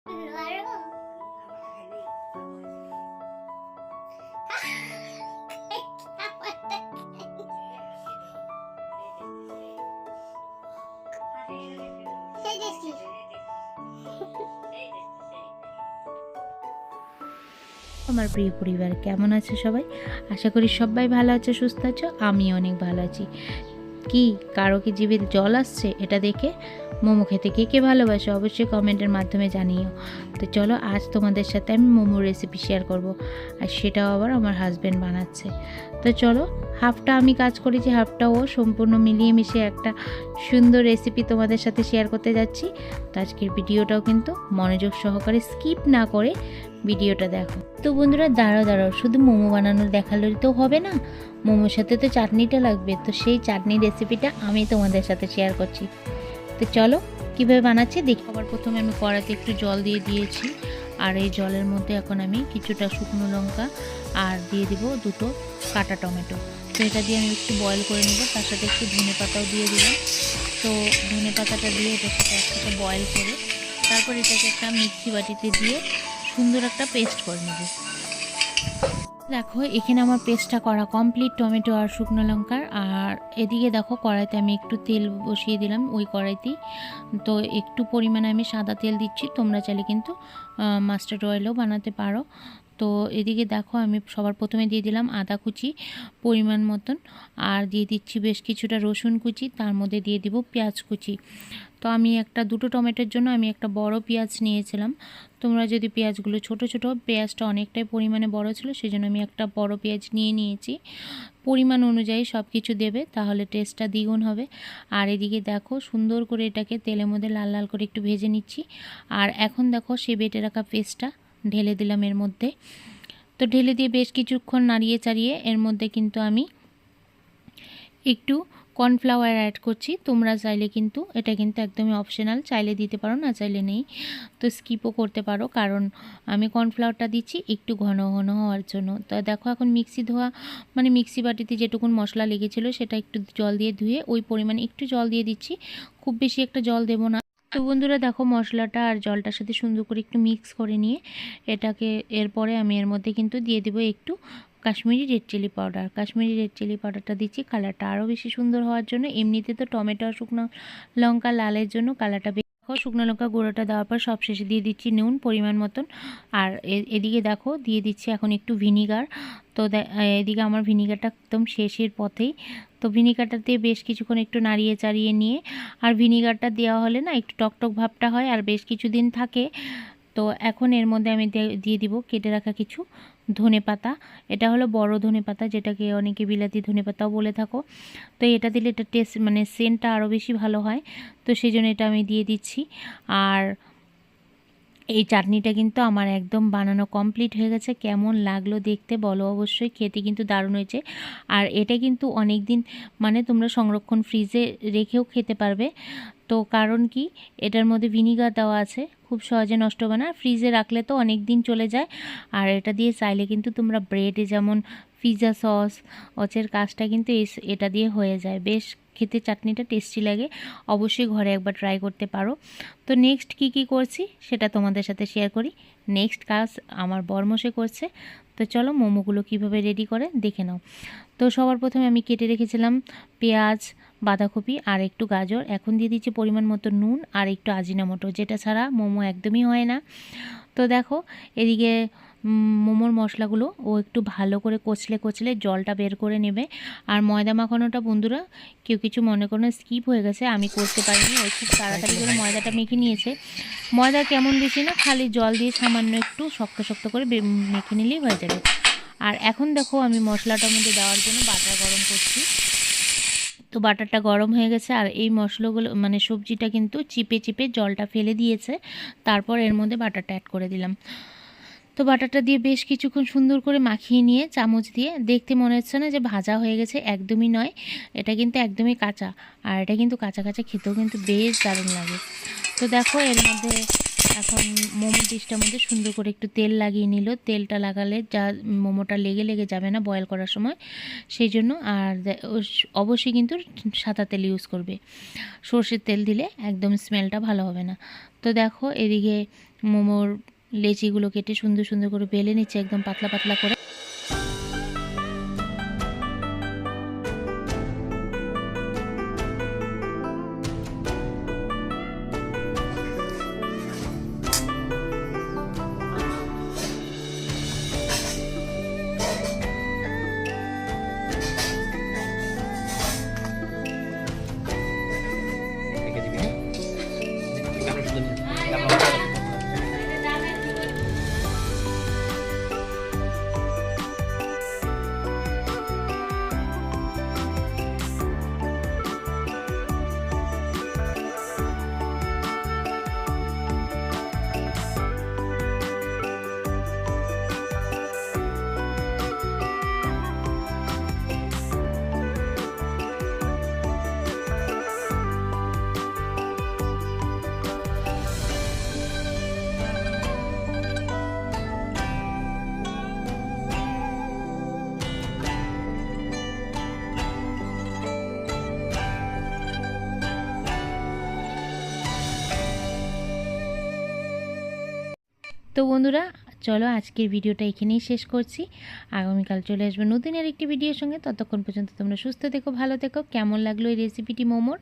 আমার প্রিয় পরিবার কেমন আছে সবাই? আশা করি সবাই ভালো আছে, সুস্থ আছো। আমি অনেক ভালো আছি। কি কারো কি জিভে জল আসছে এটা দেখে? মোমো খেতে কে কে ভালোবাসে অবশ্যই কমেন্টের মাধ্যমে জানিও। তো চলো আজ তোমাদের সাথে আমি মোমোর রেসিপি শেয়ার করব, আর সেটাও আবার আমার হাজব্যান্ড বানাচ্ছে। তো চলো, হাফটা আমি কাজ করেছি, হাফটা ও, সম্পূর্ণ মিলিয়ে মিশিয়ে একটা সুন্দর রেসিপি তোমাদের সাথে শেয়ার করতে যাচ্ছি। তো আজকের ভিডিওটাও কিন্তু মনোযোগ সহকারে স্কিপ না করে ভিডিওটা দেখো। তো বন্ধুরা দাঁড়াও, শুধু মোমো বানানো দেখালেই তো হবে না, মোমোর সাথে তো চাটনিটা লাগবে। তো সেই চাটনির রেসিপিটা আমি তোমাদের সাথে শেয়ার করছি। তো চলো কীভাবে বানাচ্ছি দেখি। আবার প্রথমে আমি কড়াতে একটু জল দিয়ে দিয়েছি, আর এই জলের মধ্যে এখন আমি কিছুটা শুকনো লঙ্কা আর দিয়ে দিব দুটো কাটা টমেটো। তো এটা দিয়ে আমি একটু বয়েল করে নেব, তার সাথে একটু ধনে পাতাও দিয়ে দিলাম। তো ধনে পাতাটা দিয়ে এটার সাথে একসাথে বয়েল করে তারপর এটাকে একটা মিক্সি বাটিতে দিয়ে সুন্দর একটা পেস্ট করে নেব। দেখো এখানে আমার পেস্টটা করা কমপ্লিট, টমেটো আর শুকনো লঙ্কার। আর এদিকে দেখো কড়াইতে আমি একটু তেল বসিয়ে দিলাম ওই কড়াইতেই। তো একটু পরিমাণে আমি সাদা তেল দিচ্ছি, তোমরা চাইলে কিন্তু মাস্টার্ড অয়েলও বানাতে পারো। তো এদিকে দেখো আমি সবার প্রথমে দিয়ে দিলাম আদা কুচি পরিমাণ মতন, আর দিয়ে দিচ্ছি বেশ কিছুটা রসুন কুচি, তার মধ্যে দিয়ে দিব পেঁয়াজ কুচি। তো আমি দুটো টমেটোর জন্য আমি একটা বড় পেঁয়াজ নিয়েছিলাম। তোমরা যদি পেঁয়াজগুলো ছোট পেঁয়াজটা অনেকটাই পরিমাণে বড় ছিল, সেজন্য আমি একটা বড় পেঁয়াজ নিয়েছি। পরিমাণ অনুযায়ী সব কিছু দেবে, তাহলে টেস্টটা দ্বিগুণ হবে। আর এদিকে দেখো সুন্দর করে এটাকে তেলের মধ্যে লাল লাল করে একটু ভেজে নিচ্ছি। আর এখন দেখো সে বেটে রাখা পেস্টটা ঢেলে দিলাম এর মধ্যে। তো ঢেলে দিয়ে বেশ কিছুক্ষণ নাড়িয়ে চাড়িয়ে এর মধ্যে কিন্তু আমি একটু কর্নফ্লাওয়ার অ্যাড করছি। তোমরা চাইলে কিন্তু এটা কিন্তু একদমই অপশনাল, চাইলে দিতে পারো, না চাইলে নেই। তো স্কিপও করতে পারো, কারণ আমি কর্নফ্লাওয়ারটা দিচ্ছি একটু ঘন ঘন হওয়ার জন্য। তো দেখো এখন মিক্সি বাটিতে যেটুকুন মশলা লেগেছিলো সেটা একটু জল দিয়ে ধুয়ে ওই পরিমাণে একটু জল দিয়ে দিচ্ছি, খুব বেশি একটা জল দেবো না। তো বন্ধুরা দেখো মশলাটা আর জলটার সাথে সুন্দর করে একটু মিক্স করে নিয়ে এটাকে এরপরে আমি এর মধ্যে কিন্তু দিয়ে দেবো একটু Kashmiri red chilli powder. Kashmiri red chilli পাউডারটা দিচ্ছি কালারটা আরও বেশি সুন্দর হওয়ার জন্য। এমনিতে তো টমেটো আর শুকনো লঙ্কা লালের জন্য কালারটা শুকনো লঙ্কা গুঁড়োটা দেওয়ার পর সব শেষে দিয়ে দিচ্ছি নুন পরিমাণ মতন। আর এদিকে দেখো দিয়ে দিচ্ছি এখন একটু ভিনিগার। তো এদিকে আমার ভিনিগারটা একদম শেষের পথেই। তো ভিনিগারটা দিয়ে বেশ কিছুক্ষণ একটু নাড়িয়ে চাড়িয়ে নিয়ে, আর ভিনিগারটা দেওয়া হলে না একটু টকটক ভাবটা হয় আর বেশ কিছুদিন থাকে। তো এখন এর মধ্যে আমি দিয়ে দিব কেটে রাখা কিছু ধনেপাতা। এটা হলো বড় ধনেপাতা, যেটাকে অনেকে বিলাতি ধনেপাতাও বলে থাকো। তো এটা দিলে এটা টেস্ট সেন্টটা আরও বেশি ভালো হয়। তো সেই জন্য এটা আমি দিয়ে দিচ্ছি। আর এই চাটনিটা কিন্তু আমার একদম বানানো কমপ্লিট হয়ে গেছে। কেমন লাগলো দেখতে বলো অবশ্যই, খেতে কিন্তু দারুণ হয়েছে। আর এটা কিন্তু অনেক দিন তোমরা সংরক্ষণ ফ্রিজে রেখেও খেতে পারবে। তো কারণ কি, এটার মধ্যে ভিনিগার দেওয়া আছে, খুব সহজে নষ্ট হবে না, ফ্রিজে রাখলে তো অনেক দিন চলে যায়। আর এটা দিয়ে চাইলে কিন্তু তোমরা ব্রেডে যেমন পিৎজা সস ওচের কাজটা কিন্তু এটা দিয়ে হয়ে যায়। বেশ খেতে চাটনিটা টেস্টি লাগে, অবশ্যই ঘরে একবার ট্রাই করতে পারো। তো নেক্সট কি করছি সেটা তোমাদের সাথে শেয়ার করি। নেক্সট কাজ আমার বরমশাই করছে। তো চলো মোমোগুলো কিভাবে রেডি করে দেখে নাও। তো সবার প্রথমে আমি কেটে রেখেছিলাম পেঁয়াজ, বাঁধাকপি আর একটু গাজর। এখন দিয়ে দিচ্ছি পরিমাণ মতো নুন আর একটু আজিনামোটো, যেটা ছাড়া মোমো একদমই হয় না। তো দেখো এদিকে মোমোর মশলাগুলো ও একটু ভালো করে কচলে জলটা বের করে নেবে। আর ময়দা মাখানোটা বন্ধুরা কেউ কিছু মনে করো স্কিপ হয়ে গেছে, আমি করতে পারিনি, ওই খুব তাড়াতাড়ি করে ময়দাটা মেখে নিয়েছে। ময়দা কেমন বেশি না, খালি জল দিয়ে সামান্য একটু শক্ত করে মেখে নিলেই হয়ে যাবে। আর এখন দেখো আমি মশলাটার মধ্যে দেওয়ার জন্য বাটার গরম করছি। তো বাটারটা গরম হয়ে গেছে, আর এই মশলাগুলো সবজিটা কিন্তু চিপে জলটা ফেলে দিয়েছে। তারপর এর মধ্যে বাটারটা অ্যাড করে দিলাম। তো বাটারটা দিয়ে বেশ কিছুক্ষণ সুন্দর করে মাখিয়ে নিয়ে চামচ দিয়ে, দেখতে মনে হচ্ছে না যে ভাজা হয়ে গেছে, একদমই নয়, এটা কিন্তু একদমই কাঁচা। আর এটা কিন্তু কাঁচা খেতেও কিন্তু বেশ দারুণ লাগে। তো দেখো এর মধ্যে এখন মোমো ডিশটার মধ্যে সুন্দর করে একটু তেল লাগিয়ে নিল। তেলটা লাগালে যা মোমোটা লেগে যাবে না বয়েল করার সময়, সেই জন্য। আর অবশ্যই কিন্তু সাদা তেল ইউজ করবে, সর্ষের তেল দিলে একদম স্মেলটা ভালো হবে না। তো দেখো এদিকে মোমোর লেচিগুলো কেটে সুন্দর সুন্দর করে বেলে নিচ্ছে একদম পাতলা পাতলা করে। তো বন্ধুরা চলো আজকের ভিডিওটা এখানেই শেষ করছি। আগামীকাল চলে আসবে নতুন আর একটি ভিডিওর সঙ্গে। ততক্ষণ পর্যন্ত তোমরা সুস্থ থেকো, ভালো থেকো। কেমন লাগলো এই রেসিপিটি মোমোর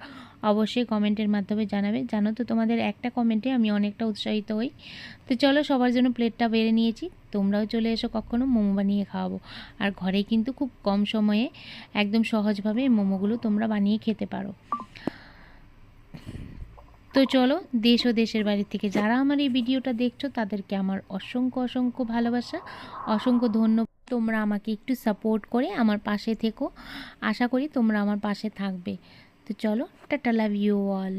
অবশ্যই কমেন্টের মাধ্যমে জানাবে। জানো তো তোমাদের একটা কমেন্টে আমি অনেকটা উৎসাহিত হই। তো চলো সবার জন্য প্লেটটা বেড়ে নিয়েছি, তোমরাও চলে এসো কখনো মোমো বানিয়ে খাওয়াবো। আর ঘরে কিন্তু খুব কম সময়ে একদম সহজভাবে এই মোমোগুলো তোমরা বানিয়ে খেতে পারো। তো চলো দেশ ও দেশের বাড়ি থেকে যারা আমার এই ভিডিওটা দেখছো তাদেরকে আমার অসংখ্য অসংখ্য ভালোবাসা, অসংখ্য ধন্যবাদ। তোমরা আমাকে একটু সাপোর্ট করে আমার পাশে থেকো, আশা করি তোমরা আমার পাশে থাকবে। তো চলো টাটা, লাভ ইউ অল।